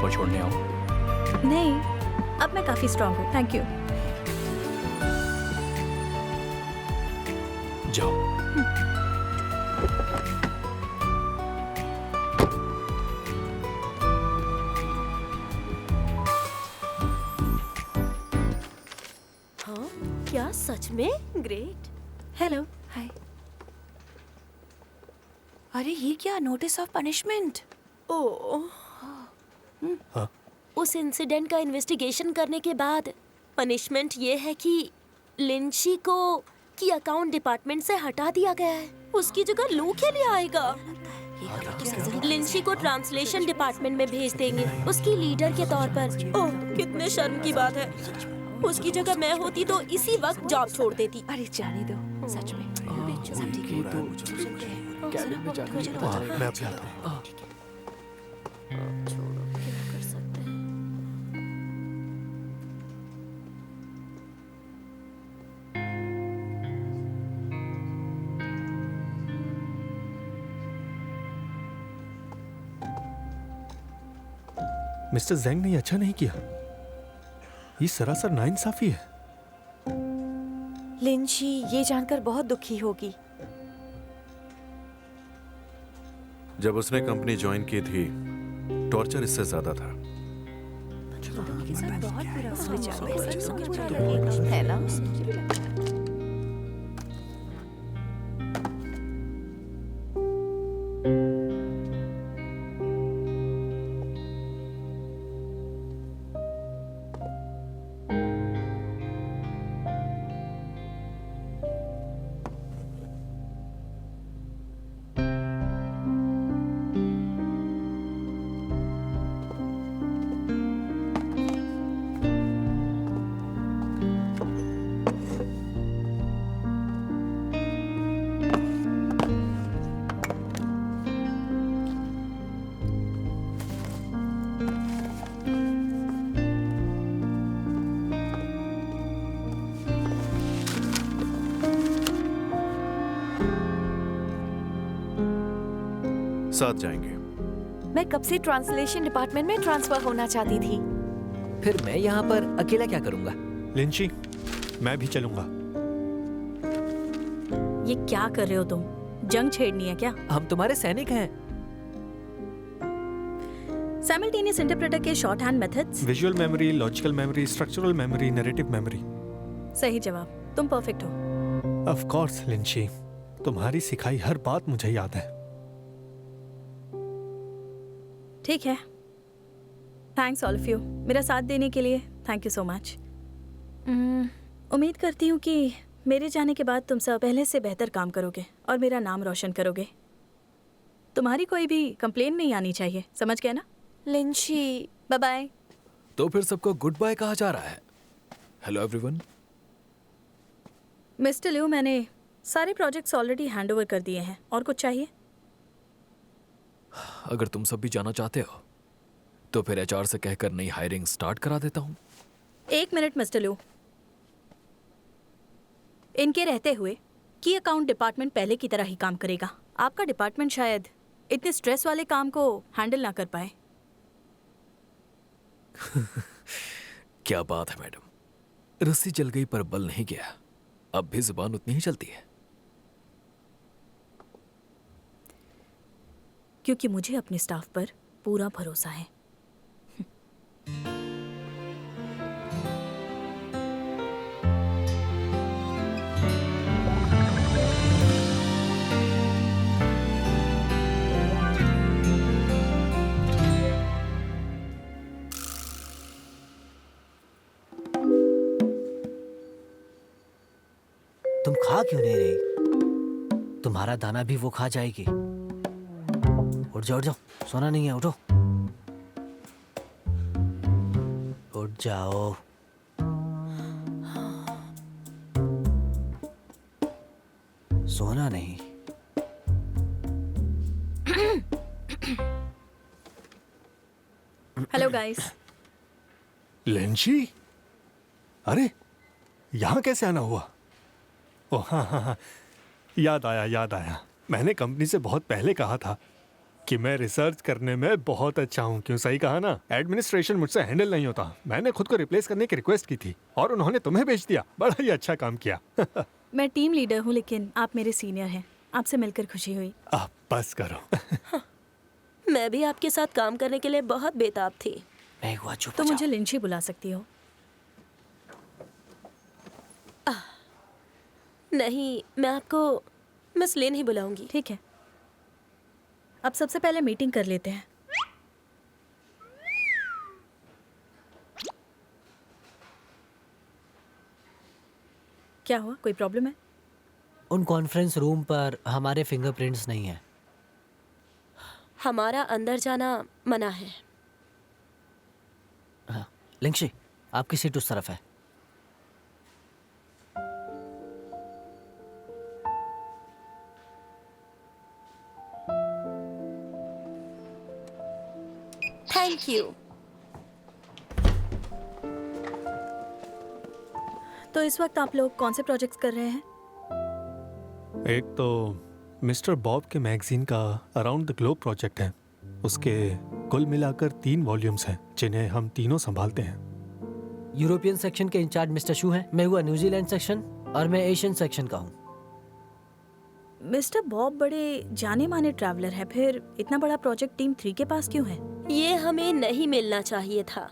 को छोड़ने आऊं? नहीं, अब मैं काफी स्ट्रांग हूँ, थैंक यू। जाओ। हाँ, क्या सच में? ग्रेट। हेलो, हाय। अरे ये क्या, नोटिस ऑफ पनिशमेंट? ओह, हाँ? उस इंसिडेंट का इन्वेस्टिगेशन करने के बाद पनिशमेंट ये है कि लिंची को की अकाउंट डिपार्टमेंट से हटा दिया गया है। उसकी जगह लू के लिए आएगा। लिंची को ट्रांसलेशन डिपार्टमेंट में भेज देंगे उसकी लीडर के तौर पर। ओह, कितने शर्म की बात है। उसकी जगह मैं होती तो इसी वक्त जॉब छोड़ देती। अरे जाने दो, सच में। सब ठीक है। कैबिन में जाकर ही पता चलेगा। मैं अभी आता हूँ। छोड़ो, क्या कर सकते हैं। मिस्टर ज़ेंग ने अच्छा नहीं किया। ये सरासर नाइंसाफी है। लिंची ये जानकर बहुत दुखी होगी। जब उसने कंपनी ज्वाइन की थी, टॉर्चर इससे ज्यादा था। बहुत बुरा है ना? साथ जाएंगे। मैं कब से ट्रांसलेशन डिपार्टमेंट में ट्रांसफर होना चाहती थी। फिर मैं यहाँ पर अकेला क्या करूँगा? लिंची, मैं भी चलूंगा। ये क्या कर रहे हो तुम? जंग छेड़नी है क्या? हम तुम्हारे सैनिक हैं। साइमल्टेनियस इंटरप्रेटर के short hand methods. Visual memory, logical memory, structural memory, narrative memory. सही जवाब, तुम परफेक्ट हो। ऑफ कोर्स लिंची, तुम्हारी सिखाई हर बात मुझे याद है। ठीक है, थैंक्स ऑल ऑफ यू मेरा साथ देने के लिए। Thank you so much. उम्मीद करती हूँ कि मेरे जाने के बाद तुम सब पहले से बेहतर काम करोगे और मेरा नाम रोशन करोगे। तुम्हारी कोई भी कंप्लेन नहीं आनी चाहिए, समझ गए ना? लिंची, बाय बाय। तो फिर सबको गुड बाय कहा जा रहा है। Hello everyone. मिस्टर लिऊ, मैंने सारे प्रोजेक्ट्स ऑलरेडी हैंड ओवर कर दिए हैं। और कुछ चाहिए? अगर तुम सब भी जाना चाहते हो तो फिर एचआर से कहकर नई हायरिंग स्टार्ट करा देता हूँ। एक मिनट मिस्टर लिऊ, इनके रहते हुए की अकाउंट डिपार्टमेंट पहले की तरह ही काम करेगा। आपका डिपार्टमेंट शायद इतने स्ट्रेस वाले काम को हैंडल ना कर पाए। क्या बात है मैडम, रस्सी जल गई पर बल नहीं गया। अब भी जुबान उतनी ही चलती है। क्योंकि मुझे अपने स्टाफ पर पूरा भरोसा है। तुम खा क्यों नहीं रही? तुम्हारा दाना भी वो खा जाएगी। उठ जाओ, उठ जाओ, सोना नहीं है, उठो। उठ जाओ। सोना नहीं। Hello guys. लिंची, अरे यहाँ कैसे आना हुआ? ओह हाँ हाँ हाँ, याद आया। मैंने कंपनी से बहुत पहले कहा था कि मैं रिसर्च करने में बहुत अच्छा हूँ। क्यों, सही कहा ना? एडमिनिस्ट्रेशन मुझसे हैंडल नहीं होता। मैंने खुद को रिप्लेस करने की रिक्वेस्ट की थी और उन्होंने तुम्हें भेज दिया। बड़ा ही अच्छा काम किया। मैं टीम लीडर हूँ, लेकिन आप मेरे सीनियर हैं। आपसे मिलकर खुशी हुई। आप बस करो। मैं भी आपके साथ काम करने के लिए बहुत बेताब थी। मैं हुआ चुप तो हो मुझे जाओ। लिंची बुला सकती हो। नहीं, मैं आपको मिस लिन ही बुलाऊंगी। ठीक है, अब सबसे पहले मीटिंग कर लेते हैं। क्या हुआ, कोई प्रॉब्लम है? उन कॉन्फ्रेंस रूम पर हमारे फिंगरप्रिंट्स नहीं है। हमारा अंदर जाना मना है। हाँ, लिंक्षी, आपकी सीट उस तरफ है। Thank you. तो इस वक्त आप लोग कौन से प्रोजेक्ट्स कर रहे हैं? एक तो मिस्टर बॉब के मैगजीन का अराउंड द ग्लोब प्रोजेक्ट है। उसके कुल मिलाकर 3 वॉल्यूम्स हैं जिन्हें हम तीनों संभालते हैं। यूरोपियन सेक्शन के इंचार्ज मिस्टर शू हैं। मैं हुआ न्यूजीलैंड सेक्शन और मैं एशियन सेक्शन का हूँ। मिस्टर बॉब बड़े जाने माने ट्रैवलर है, फिर इतना बड़ा प्रोजेक्ट टीम 3 के पास क्यों है? ये हमें नहीं मिलना चाहिए था,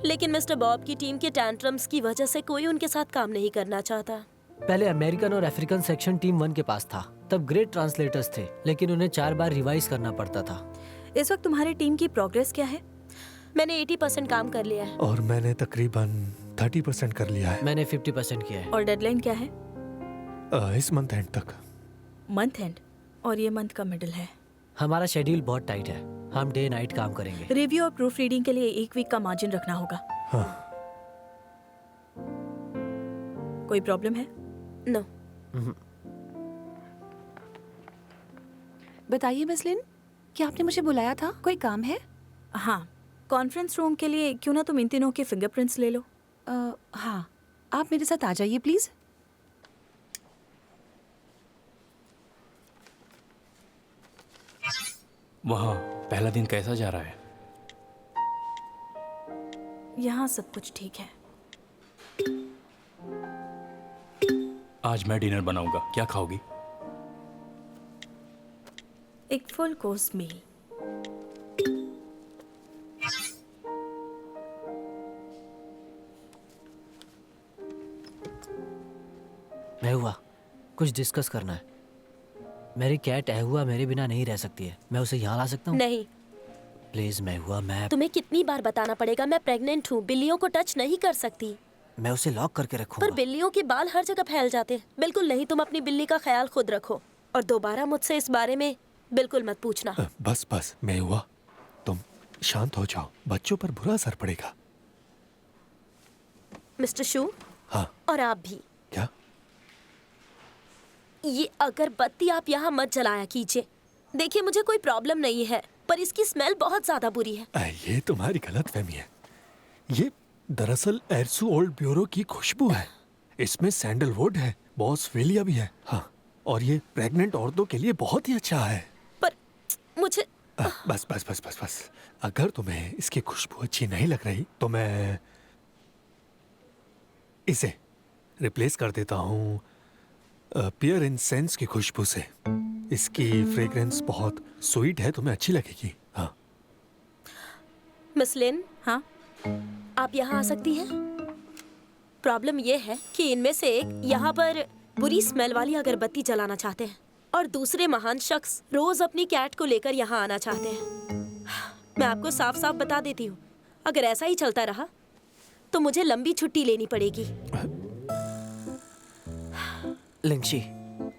लेकिन मिस्टर बॉब की टीम के टैंट्रम्स की वजह से कोई उनके साथ काम नहीं करना चाहता। पहले अमेरिकन और अफ्रीकन सेक्शन टीम 1 के पास था। तब ग्रेट ट्रांसलेटर्स थे, लेकिन उन्हें 4 बार रिवाइज करना पड़ता था। इस वक्त तुम्हारी टीम की प्रोग्रेस क्या है? मैंने 80% काम कर लिया है। और मैंने तकरीबन 30% कर लिया है। मैंने 50% किया है। और डेडलाइन क्या है? इस मंथ एंड तक। मंथ एंड, और ये मंथ का मिडिल है। हमारा शेड्यूल बहुत टाइट है। हम डे नाइट काम करेंगे। रिव्यू और प्रूफ रीडिंग के लिए 1 वीक का मार्जिन रखना होगा। हाँ। कोई प्रॉब्लम है? नो। बताइए मिस लिन, क्या आपने मुझे बुलाया था? कोई काम है? हाँ, कॉन्फ्रेंस रूम के लिए क्यों ना तुम इन तीनों के फिंगरप्रिंट्स ले लो। हाँ, आप मेरे साथ आ जाइए प्लीज। वहाँ पहला दिन कैसा जा रहा है? यहाँ सब कुछ ठीक है। आज मैं डिनर बनाऊंगा, क्या खाओगी? एक फुल कोर्स मील। मैं हुआ कुछ डिस्कस करना है। मेरी कैट अहुआ मेरे बिना नहीं रह सकती है। मैं उसे यहाँ ला सकता हूँ? नहीं। प्लीज मैं हुआ, मैं तुम्हें कितनी बार बताना पड़ेगा, मैं प्रेग्नेंट हूँ, बिल्लियों को टच नहीं कर सकती। मैं उसे लॉक करके पर रखूंगा। बिल्लियों के बाल हर जगह फैल जाते हैं। बिल्कुल नहीं, तुम अपनी बिल्ली का ख्याल खुद रखो और दोबारा मुझसे इस बारे में बिल्कुल मत पूछना। बस बस, मैं हुआ, तुम शांत हो जाओ, बच्चों पर बुरा असर पड़ेगा। मिस्टर शू, हाँ। और आप भी। क्या? ये अगरबत्ती आप यहाँ मत जलाया कीजिए। देखिए, मुझे कोई प्रॉब्लम नहीं है, पर इसकी स्मेल बहुत ज्यादा बुरी है। ये तुम्हारी गलतफहमी है। ये दरअसल एरसू ओल्ड ब्यूरो की खुशबू है। इसमें सैंडलवुड है, बॉसवेलिया भी है। हाँ, और ये प्रेग्नेंट औरतों के लिए बहुत ही अच्छा है। पर मुझे बस बस बस बस बस, अगर तुम्हें इसकी खुशबू अच्छी नहीं लग रही तो मैं इसे रिप्लेस कर देता हूँ पियर इंसेंस की खुशबू से। इसकी फ्रेग्रेंस बहुत स्वीट है, तुम्हें अच्छी लगेगी। हाँ। मिस लिन, हाँ, आप यहाँ आ सकती हैं? प्रॉब्लम ये है कि इनमें से एक यहाँ पर बुरी स्मेल वाली अगरबत्ती जलाना चाहते हैं और दूसरे महान शख्स रोज अपनी कैट को लेकर यहाँ आना चाहते हैं। मैं आपको साफ साफ बता देती हूँ, अगर ऐसा ही चलता रहा तो मुझे लंबी छुट्टी लेनी पड़ेगी। लिंक्षी,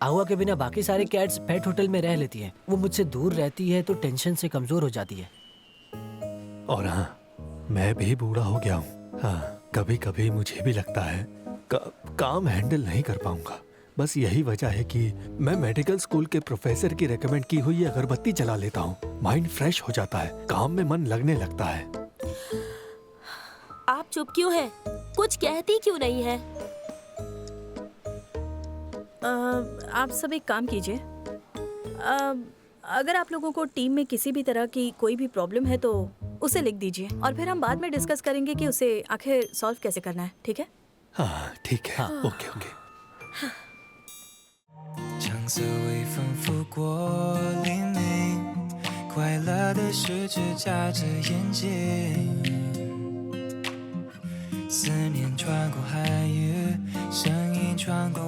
अहुआ के बिना बाकी सारे कैट्स पेट होटल में रह लेती हैं। वो मुझसे दूर रहती है तो टेंशन से कमजोर हो जाती है। और हाँ, मैं भी बूढ़ा हो गया हूँ। हाँ, कभी कभी मुझे भी लगता है काम हैंडल नहीं कर पाऊंगा। बस यही वजह है कि मैं मेडिकल स्कूल के प्रोफेसर की रेकमेंड की हुई अगरबत्ती जला लेता हूँ। माइंड फ्रेश हो जाता है, काम में मन लगने लगता है। आप चुप क्यों हैं? कुछ कहती क्यों नहीं है? आप सब एक काम कीजिए, अगर आप लोगों को टीम में किसी भी तरह की कोई भी प्रॉब्लम है तो उसे लिख दीजिए और फिर हम बाद में डिस्कस करेंगे कि उसे आखिर सॉल्व कैसे करना है, ठीक है? हाँ ठीक है, ओके ओके। 橙色微风拂过黎明，快乐的十指夹着眼睛，思念穿过海域，声音穿过